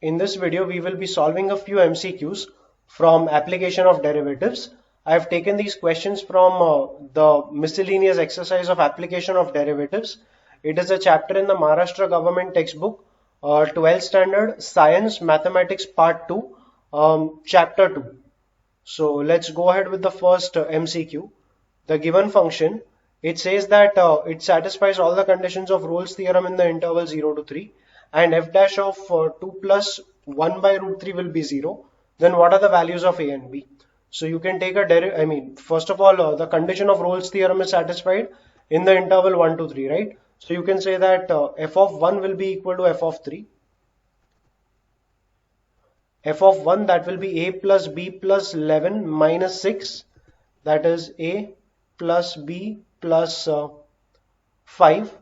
In this video, we will be solving a few MCQs from application of derivatives. I have taken these questions from the miscellaneous exercise of application of derivatives. It is a chapter in the Maharashtra government textbook, 12th standard science mathematics part 2, chapter 2. So let's go ahead with the first MCQ. The given function, it says that it satisfies all the conditions of Rolle's theorem in the interval 0 to 3 and f dash of 2 plus 1 by root 3 will be 0. Then what are the values of a and b? So you can take a first of all, the condition of Rolle's theorem is satisfied in the interval 1 to 3, right? So you can say that f of 1 will be equal to f of 3. F of 1, that will be a plus b plus 11 minus 6, that is a plus b plus 5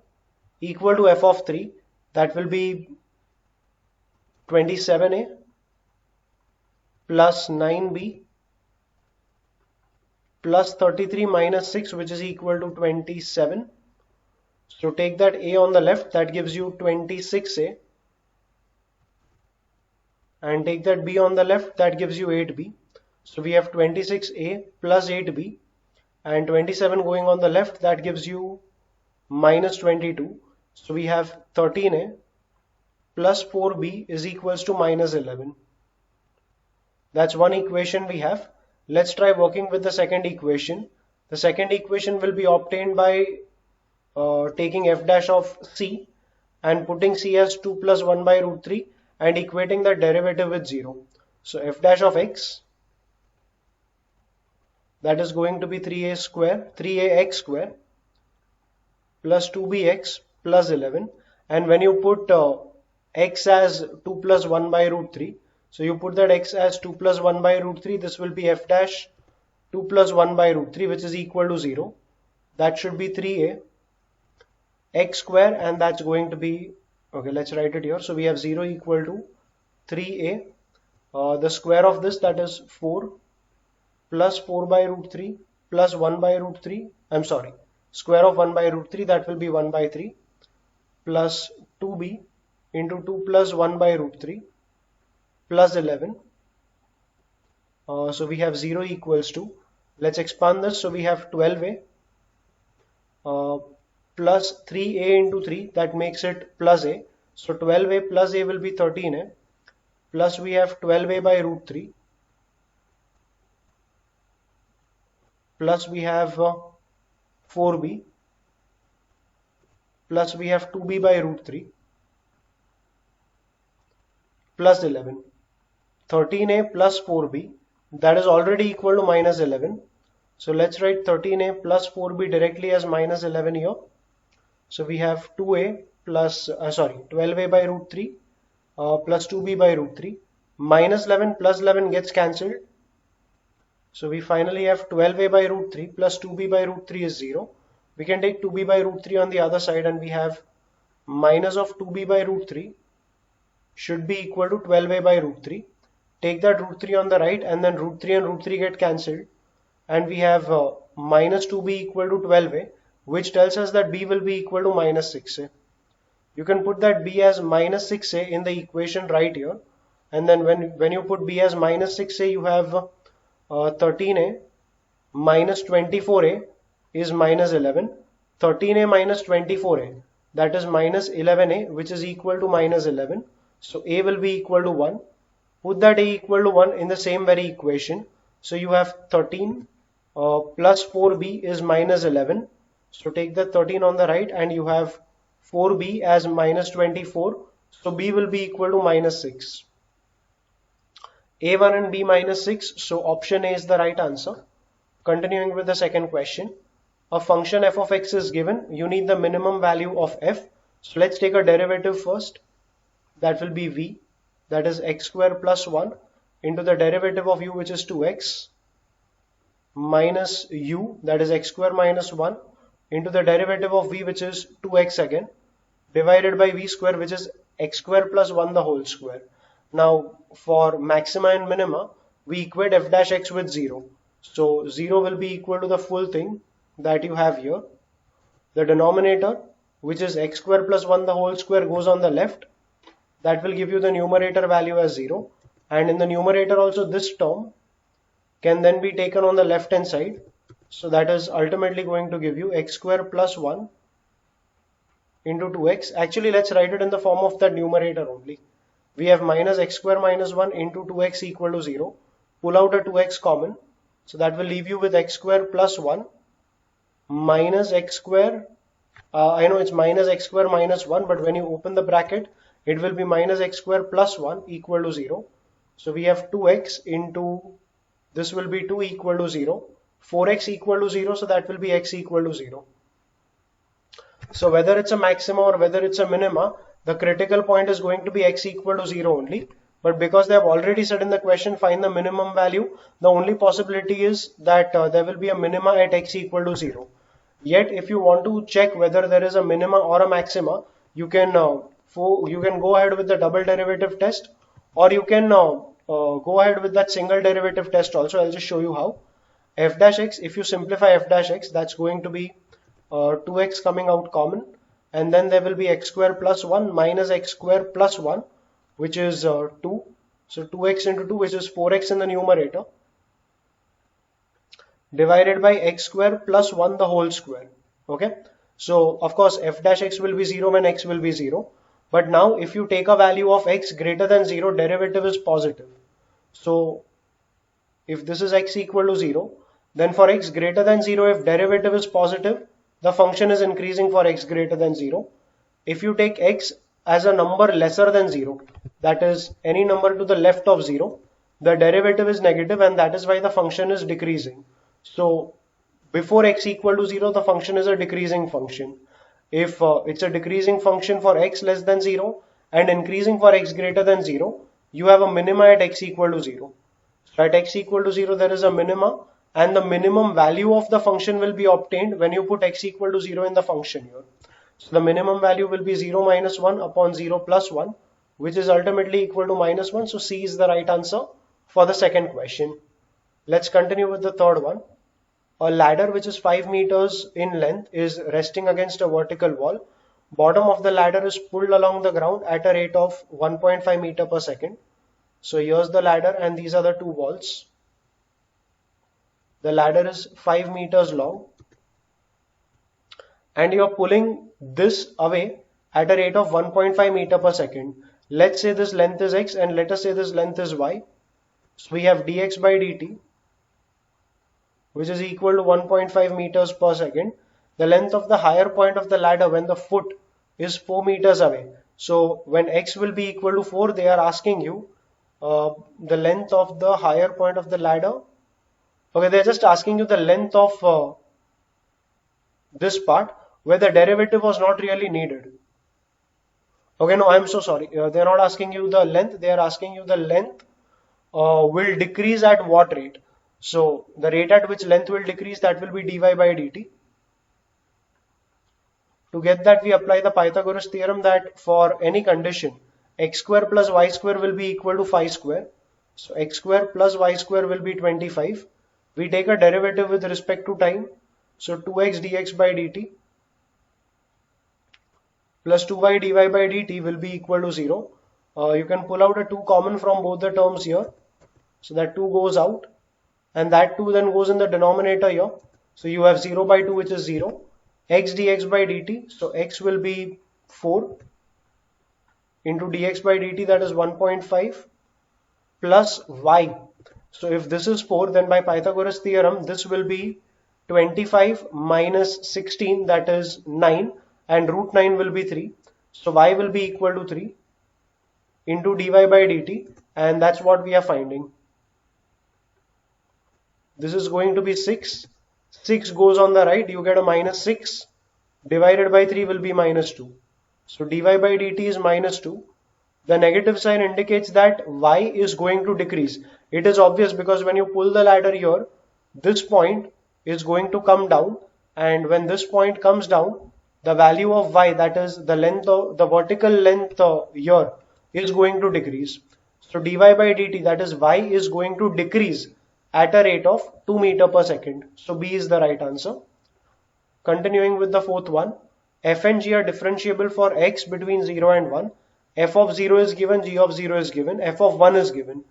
equal to f of 3, that will be 27a plus 9b plus 33 minus 6, which is equal to 27. So take that a on the left, that gives you 26a, and take that b on the left, that gives you 8b. So we have 26a plus 8b, and 27 going on the left, that gives you minus 22. So we have 13a plus 4b is equals to minus 11. That's one equation we have. Let's try working with the second equation. The second equation will be obtained by taking f dash of c and putting c as 2 plus 1 by root 3 and equating the derivative with 0. So f dash of x, that is going to be 3ax square plus 2bx plus 11, and when you put x as 2 plus 1 by root 3, so you put that x as 2 plus 1 by root 3, this will be f dash 2 plus 1 by root 3, which is equal to 0. That should be 3a x square, and that's going to be, okay, let's write it here. So we have 0 equal to 3a, the square of this, that is 4 plus 4 by root 3 plus 1 by root 3, square of 1 by root 3, that will be 1 by 3 plus 2b into 2 plus 1 by root 3 plus 11. So we have 0 equals to, let's expand this. So we have 12a plus 3a into 3, that makes it plus a. So 12a plus a will be 13a, plus we have 12a by root 3, plus we have 4b, plus we have 2b by root 3, plus 11. 13a plus 4b, that is already equal to minus 11. So let's write 13a plus 4b directly as minus 11 here. So we have 2a plus 12a by root 3 plus 2b by root 3. Minus 11 plus 11 gets cancelled. So we finally have 12a by root 3 plus 2b by root 3 is 0. We can take 2b by root 3 on the other side, and we have minus of 2b by root 3 should be equal to 12a by root 3. Take that root 3 on the right, and then root 3 and root 3 get cancelled, and we have minus 2b equal to 12a, which tells us that b will be equal to minus 6a. You can put that b as minus 6a in the equation right here, and then when you put b as minus 6a, you have 13a minus 24a is minus 11. 13a minus 24a, that is minus 11a, which is equal to minus 11. So a will be equal to 1. Put that a equal to 1 in the same very equation. So you have 13 plus 4b is minus 11. So take the 13 on the right, and you have 4b as minus 24. So b will be equal to minus 6. A1 and b minus 6. So option A is the right answer. Continuing with the second question. A function f of x is given. You need the minimum value of f. So let's take a derivative first. That will be v, that is x square plus 1 into the derivative of u, which is 2x, minus u, that is x square minus 1 into the derivative of v, which is 2x again, divided by v square, which is x square plus 1 the whole square. Now for maxima and minima, we equate f dash x with 0. So 0 will be equal to the full thing that you have here. The denominator, which is x square plus 1 the whole square, goes on the left, that will give you the numerator value as 0, and in the numerator also this term can then be taken on the left hand side, so that is ultimately going to give you x square plus 1 into 2x. Actually, let's write it in the form of that numerator only. We have minus x square minus 1 into 2x equal to 0. Pull out a 2x common, so that will leave you with x square plus 1 minus x square. I know it's minus x square minus 1, but when you open the bracket, it will be minus x square plus 1 equal to 0. So we have 2x into, this will be 2 equal to 0. 4x equal to 0, so that will be x equal to 0. So whether it's a maxima or whether it's a minima, the critical point is going to be x equal to 0 only. But because they have already said in the question, find the minimum value, the only possibility is that there will be a minima at x equal to 0. Yet if you want to check whether there is a minima or a maxima, you can go ahead with the double derivative test, or you can go ahead with that single derivative test also. I'll just show you how. F dash x, if you simplify f dash x, that's going to be 2x coming out common, and then there will be x square plus 1 minus x square plus 1, which is 2. So 2x into 2, which is 4x in the numerator, divided by x square plus 1 the whole square. Okay, so of course f dash x will be 0 when x will be 0, but now if you take a value of x greater than 0, derivative is positive. So if this is x equal to 0, then for x greater than 0, if derivative is positive, the function is increasing for x greater than 0. If you take x as a number lesser than 0, that is any number to the left of 0, the derivative is negative, and that is why the function is decreasing. So before x equal to 0, the function is a decreasing function. If it's a decreasing function for x less than 0 and increasing for x greater than 0, you have a minima at x equal to 0. So at x equal to 0, there is a minima, and the minimum value of the function will be obtained when you put x equal to 0 in the function here. So the minimum value will be 0 minus 1 upon 0 plus 1, which is ultimately equal to minus 1. So C is the right answer for the second question. Let's continue with the third one. A ladder which is 5 meters in length is resting against a vertical wall. Bottom of the ladder is pulled along the ground at a rate of 1.5 meter per second. So here's the ladder, and these are the two walls. The ladder is 5 meters long, and you're pulling this away at a rate of 1.5 meter per second. Let's say this length is x, and let us say this length is y. So we have dx by dt, which is equal to 1.5 meters per second. The length of the higher point of the ladder when the foot is 4 meters away. So when x will be equal to 4, they are asking you the length of the higher point of the ladder. Okay, they're just asking you the length of this part where the derivative was not really needed. Okay, no, I'm so sorry. They're not asking you the length. They are asking you the length will decrease at what rate. So the rate at which length will decrease, that will be dy by dt. To get that, we apply the Pythagoras theorem that for any condition, x square plus y square will be equal to 5 square. So x square plus y square will be 25. We take a derivative with respect to time. So 2x dx by dt plus 2y dy by dt will be equal to 0. You can pull out a 2 common from both the terms here. So that 2 goes out, and that 2 then goes in the denominator here. So you have 0 by 2, which is 0. X dx by dt, so x will be 4 into dx by dt, that is 1.5, plus y. So if this is 4, then by Pythagoras theorem, this will be 25 minus 16, that is 9, and root 9 will be 3. So y will be equal to 3 into dy by dt, and that's what we are finding. This is going to be 6. 6 goes on the right, you get a minus 6, divided by 3 will be minus 2. So dy by dt is minus 2. The negative sign indicates that y is going to decrease. It is obvious because when you pull the ladder here, this point is going to come down, and when this point comes down, the value of y, that is the length of the vertical length here, is going to decrease. So dy by dt, that is y, is going to decrease at a rate of 2 meter per second. So B is the right answer. Continuing with the fourth one, f and g are differentiable for x between 0 and 1. f of 0 is given, g of 0 is given, f of 1 is given.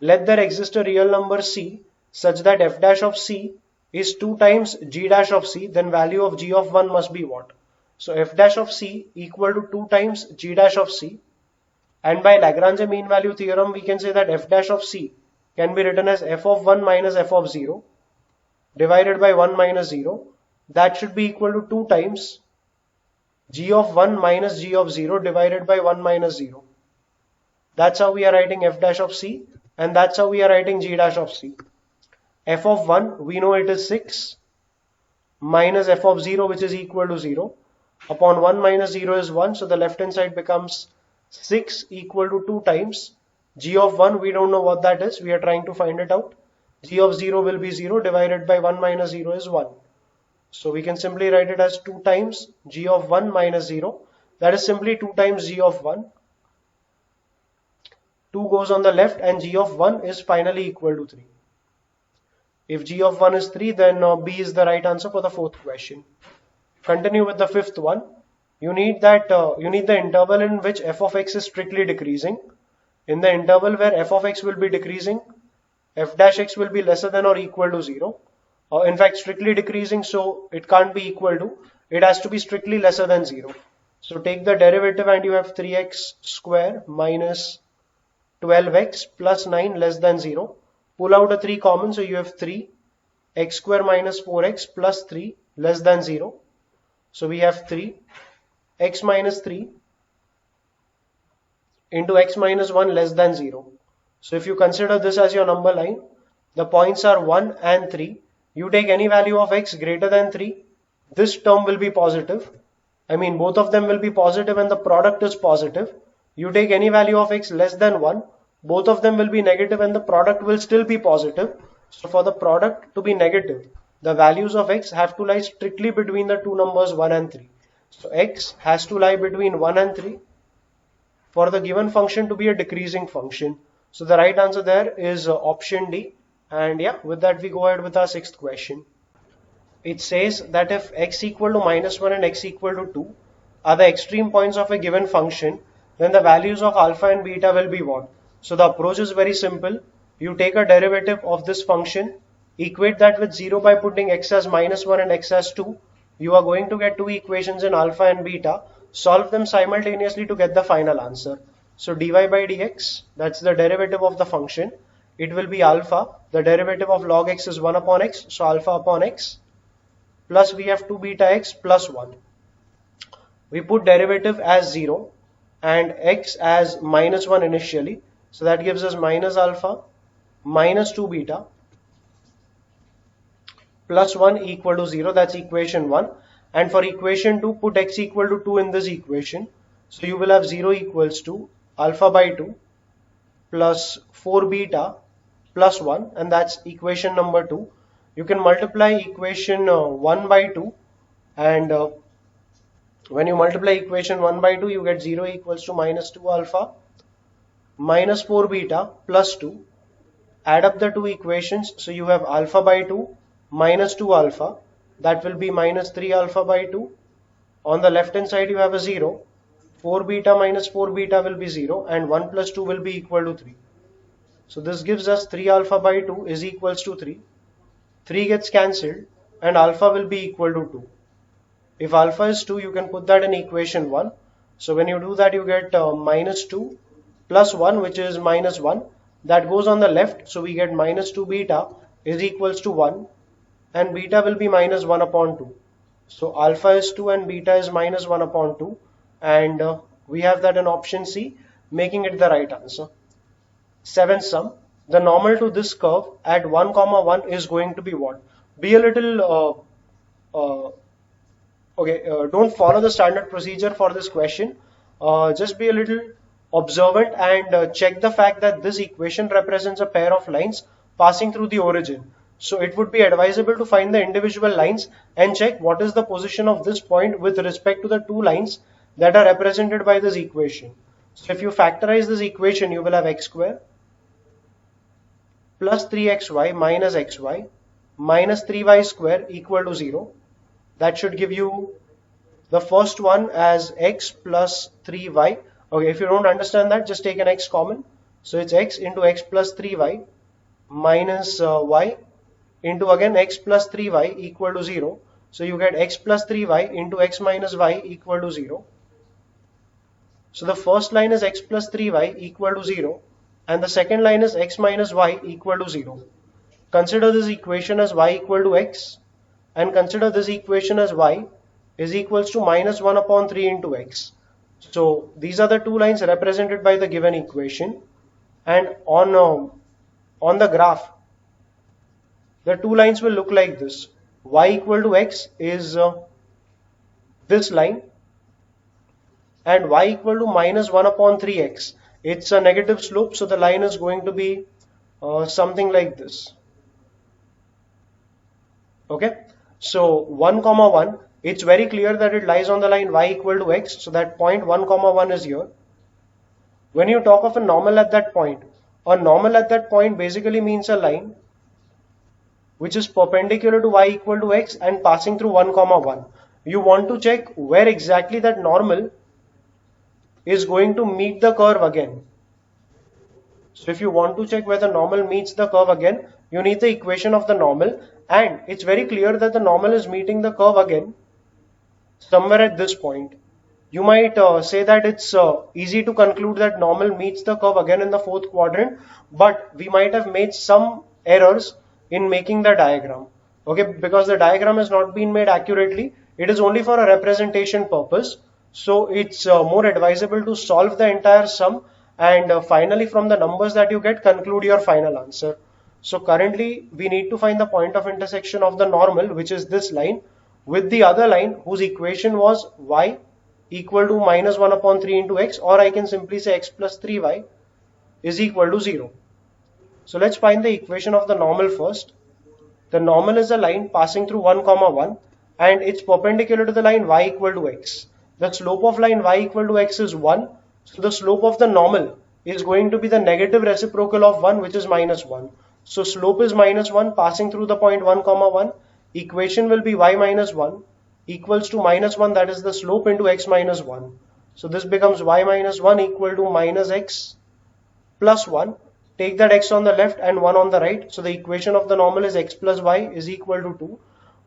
Let there exist a real number c such that f dash of c is 2 times g dash of c, then value of g of 1 must be what? So f dash of c equal to 2 times g dash of c, and by Lagrange mean value theorem we can say that f dash of c can be written as f of 1 minus f of 0 divided by 1 minus 0. That should be equal to 2 times g of 1 minus g of 0 divided by 1 minus 0. That's how we are writing f dash of c, and that's how we are writing g dash of c. F of 1, we know it is 6 minus f of 0, which is equal to 0, upon 1 minus 0 is 1, so the left hand side becomes 6 equal to 2 times g of 1, we don't know what that is, we are trying to find it out. G of 0 will be 0 divided by 1 minus 0 is 1. So we can simply write it as 2 times g of 1 minus 0. That is simply 2 times g of 1. 2 goes on the left and g of 1 is finally equal to 3. If g of 1 is 3, then B is the right answer for the fourth question. Continue with the fifth one. You need the interval in which f of x is strictly decreasing. In the interval where f of x will be decreasing, f dash x will be lesser than or equal to 0. In fact, strictly decreasing, so it can't be equal to, it has to be strictly lesser than 0. So take the derivative and you have 3x square minus 12x plus 9 less than 0. Pull out a 3 common, so you have 3 x square minus 4x plus 3 less than 0. So we have 3 x minus 3 into x minus 1 less than 0. So if you consider this as your number line, the points are 1 and 3. You take any value of x greater than 3, this term will be positive. I mean, both of them will be positive and the product is positive. You take any value of x less than 1, both of them will be negative and the product will still be positive. So for the product to be negative, the values of x have to lie strictly between the two numbers 1 and 3. So x has to lie between 1 and 3 for the given function to be a decreasing function. So the right answer there is option D. And yeah, with that we go ahead with our sixth question. It says that if x equal to minus 1 and x equal to 2 are the extreme points of a given function, then the values of alpha and beta will be what? So the approach is very simple. You take a derivative of this function, equate that with 0 by putting x as minus 1 and x as 2. You are going to get two equations in alpha and beta. Solve them simultaneously to get the final answer. So dy by dx, that's the derivative of the function. It will be alpha. The derivative of log x is 1 upon x, so alpha upon x. Plus we have 2 beta x plus 1. We put derivative as 0 and x as minus 1 initially. So that gives us minus alpha minus 2 beta plus 1 equal to 0. That's equation 1. And for equation 2, put x equal to 2 in this equation. So you will have 0 equals to alpha by 2 plus 4 beta plus 1, and that's equation number 2. You can multiply equation 1 by 2, and when you multiply equation 1 by 2, you get 0 equals to minus 2 alpha minus 4 beta plus 2. Add up the two equations, so you have alpha by 2 minus 2 alpha, that will be minus 3 alpha by 2. On the left hand side you have a 0. 4 beta minus 4 beta will be 0, and 1 plus 2 will be equal to 3. So this gives us 3 alpha by 2 is equals to 3. 3 gets cancelled and alpha will be equal to 2. If alpha is 2, you can put that in equation 1. So when you do that, you get minus 2 plus 1, which is minus 1. That goes on the left, so we get minus 2 beta is equals to 1, and beta will be minus 1 upon 2. So alpha is 2 and beta is minus 1 upon 2, and we have that in option C, making it the right answer. Seventh sum, the normal to this curve at 1 comma 1 is going to be what? Be a little don't follow the standard procedure for this question. Just be a little observant and check the fact that this equation represents a pair of lines passing through the origin. So it would be advisable to find the individual lines and check what is the position of this point with respect to the two lines that are represented by this equation. So if you factorize this equation, you will have x square plus 3xy minus xy minus 3y square equal to 0. That should give you the first one as x plus 3y Okay, if you don't understand that, just take an x common. So it's x into x plus 3y minus y into again x plus 3y equal to 0. So you get x plus 3y into x minus y equal to 0. So the first line is x plus 3y equal to 0 and the second line is x minus y equal to 0. Consider this equation as y equal to x and consider this equation as y is equals to minus 1 upon 3 into x. So these are the two lines represented by the given equation, and on the graph the two lines will look like this. Y equal to x is this line and y equal to minus 1 upon 3x. It's a negative slope, so the line is going to be something like this. Okay, so 1 comma 1, it's very clear that it lies on the line y equal to x, so that point 1 comma 1 is here. When you talk of a normal at that point, a normal at that point basically means a line which is perpendicular to y equal to x and passing through 1 comma 1. You want to check where exactly that normal is going to meet the curve again. So if you want to check where the normal meets the curve again, you need the equation of the normal, and it's very clear that the normal is meeting the curve again somewhere at this point. You might say that it's easy to conclude that normal meets the curve again in the fourth quadrant, but we might have made some errors in making the diagram. Okay, because the diagram has not been made accurately. It is only for a representation purpose. So it's more advisable to solve the entire sum and finally from the numbers that you get conclude your final answer. So currently we need to find the point of intersection of the normal, which is this line, with the other line whose equation was y equal to minus 1 upon 3 into x, or I can simply say x plus 3y is equal to 0. So let's find the equation of the normal first. The normal is a line passing through 1 comma 1 and it's perpendicular to the line y equal to x. The slope of line y equal to x is 1. So the slope of the normal is going to be the negative reciprocal of 1, which is minus 1. So slope is minus 1 passing through the point 1 comma 1. Equation will be y minus 1 equals to minus 1, that is the slope, into x minus 1. So this becomes y minus 1 equal to minus x plus 1. Take that x on the left and 1 on the right. So the equation of the normal is x plus y is equal to 2.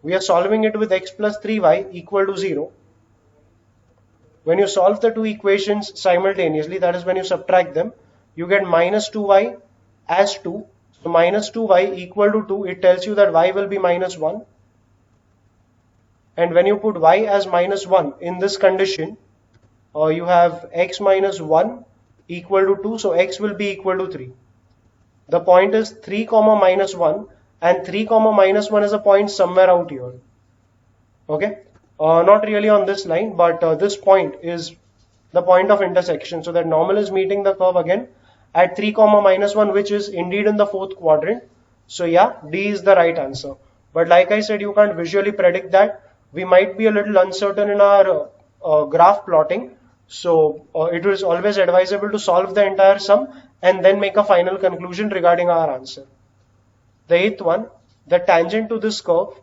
We are solving it with x plus 3y equal to 0. When you solve the two equations simultaneously, that is when you subtract them, you get minus 2y as 2. So minus 2y equal to 2, it tells you that y will be minus 1. And when you put y as minus 1 in this condition, you have x minus 1 equal to 2, so x will be equal to 3. The point is 3 comma minus 1, and 3 comma minus 1 is a point somewhere out here. Okay. Not really on this line, but this point is the point of intersection. So that normal is meeting the curve again at 3 comma minus 1, which is indeed in the fourth quadrant. So yeah, D is the right answer. But like I said, you can't visually predict that. We might be a little uncertain in our graph plotting. So it is always advisable to solve the entire sum and then make a final conclusion regarding our answer. The eighth one, the tangent to this curve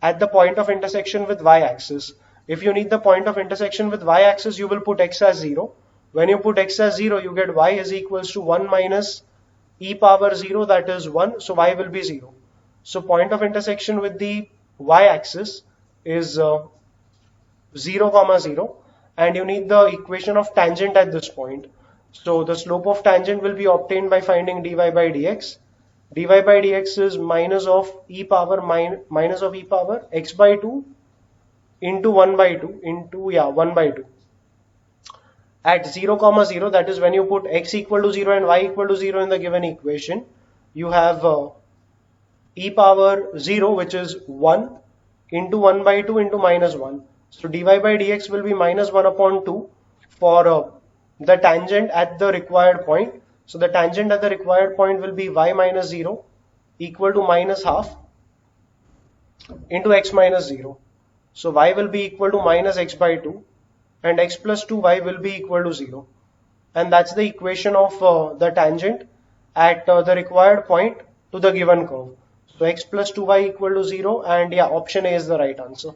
at the point of intersection with y-axis. If you need the point of intersection with y-axis, you will put x as 0. When you put x as 0, you get y is equals to 1 minus e power 0, that is 1. So y will be 0. So point of intersection with the y-axis is 0 comma 0, and you need the equation of tangent at this point. So the slope of tangent will be obtained by finding dy by dx. dy by dx is minus of e power x by 2 into 1 by 2 into 1 by 2. At 0 comma 0, that is when you put x equal to 0 and y equal to 0 in the given equation, you have e power 0, which is 1 into 1 by 2 into minus 1. So dy by dx will be minus 1 upon 2 for the tangent at the required point. So the tangent at the required point will be y minus 0 equal to minus half into x minus 0. So y will be equal to minus x by 2 and x plus 2y will be equal to 0. And that's the equation of the tangent at the required point to the given curve. So x plus 2y equal to 0, and yeah, option A is the right answer.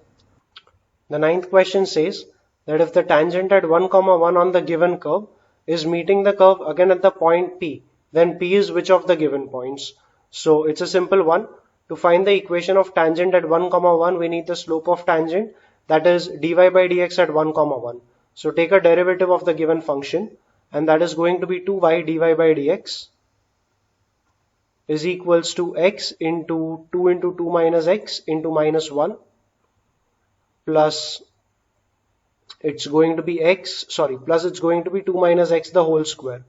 The ninth question says that if the tangent at 1 comma 1 on the given curve is meeting the curve again at the point P, then P is which of the given points? So it's a simple one. To find the equation of tangent at 1, 1, we need the slope of tangent, that is dy by dx at 1, 1. So take a derivative of the given function, and that is going to be 2y dy by dx is equals to x into 2 into 2 minus x into minus 1 plus it's going to be plus it's going to be 2 minus x the whole square.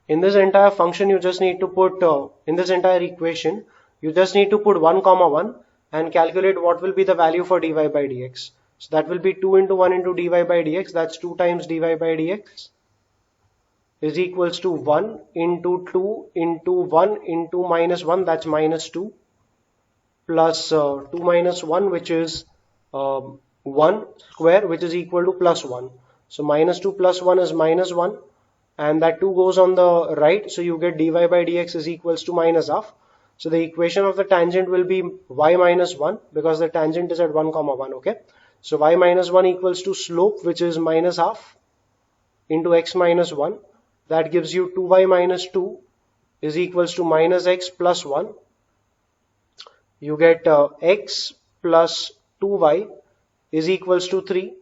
In this entire function, you just need to put, in this entire equation, you just need to put 1, 1 and calculate what will be the value for dy by dx. So that will be 2 into 1 into dy by dx, that's 2 times dy by dx is equals to 1 into 2 into 1 into minus 1, that's minus 2 plus 2 minus 1, which is 1 square, which is equal to plus 1. So minus 2 plus 1 is minus 1. And that 2 goes on the right, so you get dy by dx is equals to minus half. So the equation of the tangent will be y minus 1 because the tangent is at 1, 1, okay. So y minus 1 equals to slope, which is minus half into x minus 1. That gives you 2y minus 2 is equals to minus x plus 1. You get x plus 2y is equals to 3.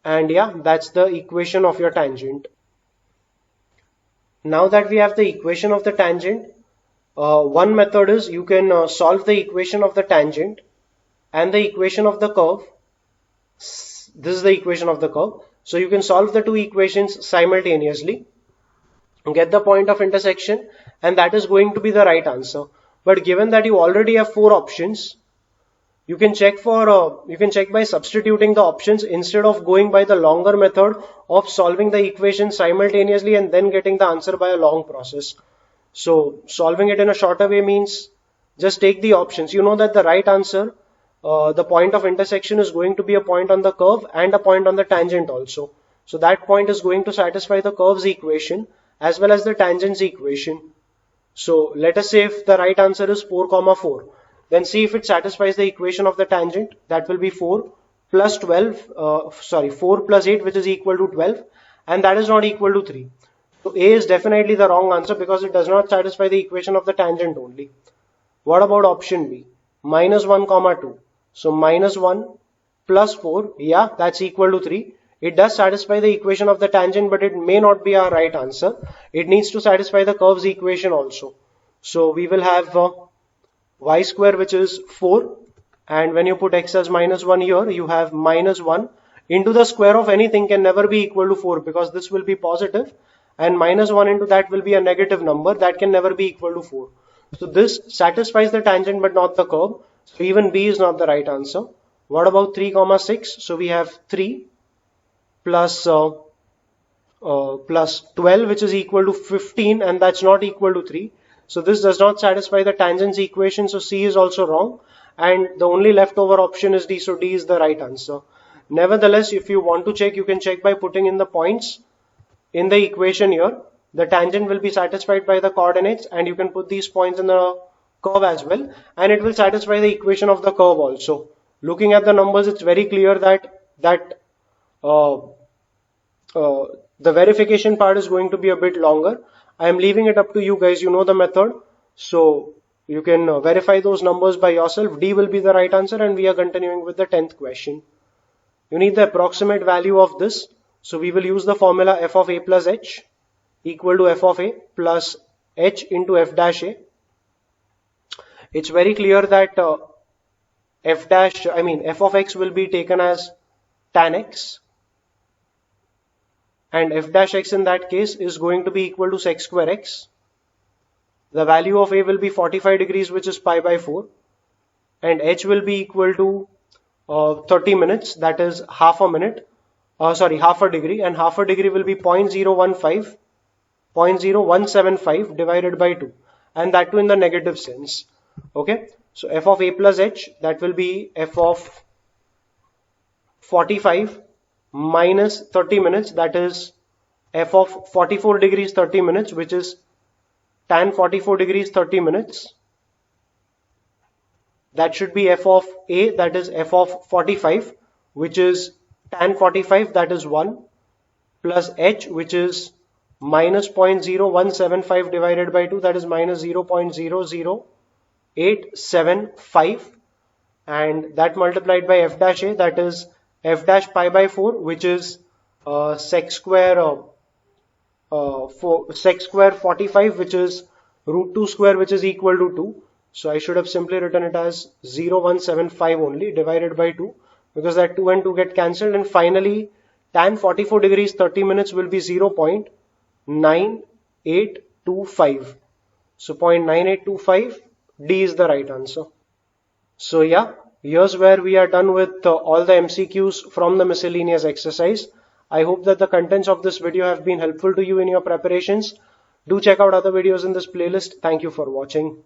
And yeah, that's the equation of your tangent. Now that we have the equation of the tangent, one method is you can solve the equation of the tangent and the equation of the curve. This is the equation of the curve. So you can solve the two equations simultaneously, get the point of intersection, and that is going to be the right answer. But given that you already have 4 options, you can check by substituting the options instead of going by the longer method of solving the equation simultaneously and then getting the answer by a long process. So solving it in a shorter way means just take the options. You know that the right answer, the point of intersection is going to be a point on the curve and a point on the tangent also. So that point is going to satisfy the curve's equation as well as the tangent's equation. So let us say if the right answer is 4, 4. Then see if it satisfies the equation of the tangent. That will be 4 plus 12, 4 plus 8, which is equal to 12, and that is not equal to 3. So A is definitely the wrong answer because it does not satisfy the equation of the tangent only. What about option B? Minus 1, 2. So minus 1 plus 4, yeah, that's equal to 3. It does satisfy the equation of the tangent, but it may not be our right answer. It needs to satisfy the curve's equation also. So we will have y square, which is 4, and when you put x as minus 1 here, you have minus 1 into the square of anything can never be equal to 4 because this will be positive, and minus 1 into that will be a negative number that can never be equal to 4. So this satisfies the tangent but not the curve. So even B is not the right answer. What about 3, 6? So we have 3 plus 12, which is equal to 15, and that's not equal to 3. So this does not satisfy the tangent's equation, so C is also wrong, and the only leftover option is D, so D is the right answer. Nevertheless, if you want to check, you can check by putting in the points in the equation here. The tangent will be satisfied by the coordinates, and you can put these points in the curve as well, and it will satisfy the equation of the curve also. Looking at the numbers, it's very clear that the verification part is going to be a bit longer. I am leaving it up to you guys. You know the method, so you can verify those numbers by yourself. D will be the right answer, and we are continuing with the 10th question. You need the approximate value of this, so we will use the formula f of a plus h equal to f of a plus h into f dash a. It's very clear that f of x will be taken as tan x, and f dash x in that case is going to be equal to sec square x. The value of a will be 45 degrees, which is pi by 4, and h will be equal to 30 minutes, that is half a degree, and half a degree will be 0.0175 divided by 2, and that too in the negative sense. Okay, so f of a plus h, that will be f of 45 minus 30 minutes, that is f of 44 degrees 30 minutes, which is tan 44 degrees 30 minutes. That should be f of a, that is f of 45, which is tan 45, that is 1, plus h, which is minus 0.0175 divided by 2, that is minus 0.00875, and that multiplied by f dash a, that is f dash pi by 4, which is sec square sec square 45, which is root 2 square, which is equal to 2. So I should have simply written it as 0.175 only divided by 2, because that 2 and 2 get cancelled, and finally tan 44 degrees 30 minutes will be 0.9825. So 0.9825, D is the right answer. So yeah, here's where we are done with all the MCQs from the miscellaneous exercise. I hope that the contents of this video have been helpful to you in your preparations. Do check out other videos in this playlist. Thank you for watching.